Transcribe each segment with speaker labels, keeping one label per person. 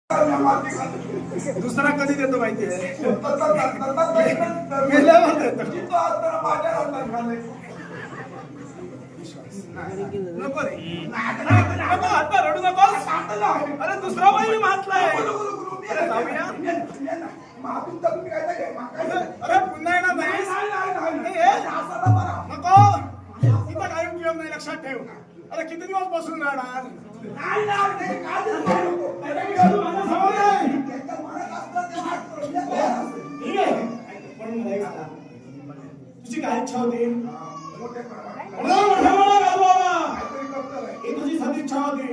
Speaker 1: दुसरा कधी देतो माहितीये मेल्यावर देतो. नको रे नको आता रडू नको. अरे दुसरा बाई मातलाय. अरे जाऊया. अरे पुन्हा येणार नाही. नको इथं काही उपयोग नाही, लक्षात ठेव. अरे किती दिवस बसून राहणार. तुझी काय इच्छा होती. ही तुझी साधी इच्छा होती,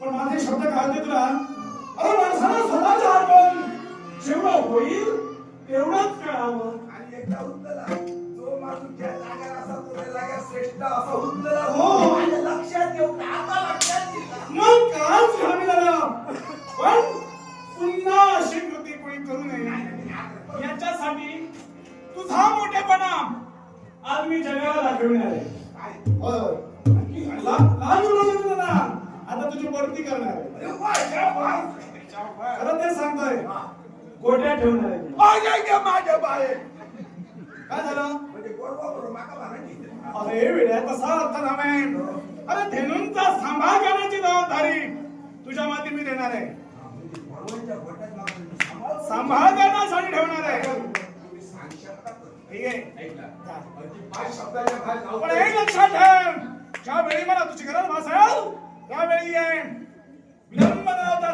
Speaker 1: पण माझे शब्द काय होते तुला. अरे माणसाला स्वतःच्या हातून जेवढं होईल तेवढंच करावं. मग काच घ्यावी लागला. पण पुन्हा अशी कृती कोणी करू नये याच्यासाठी तुझा मोठेपणा आज मी जगाला दाखवणार आहे. आता तुझी बढती करणार आहे. खरं ते सांगतोय. गोट्या ठेवणार आहे माझ्या बाहेर. काय झालं. अरे वेड्या तसा अर्थ नव्हे. अरे धेनूंचा सांभाळ करण्याची जबाबदारी तुझ्या माती मी देणार आहे. सांभाळ करण्यासाठी ठेवणार आहे. ठीक आहे. पण एक लक्षात ठेव, ज्यावेळी मला तुझी गरज भासेल त्यावेळी ये. विलंब न होता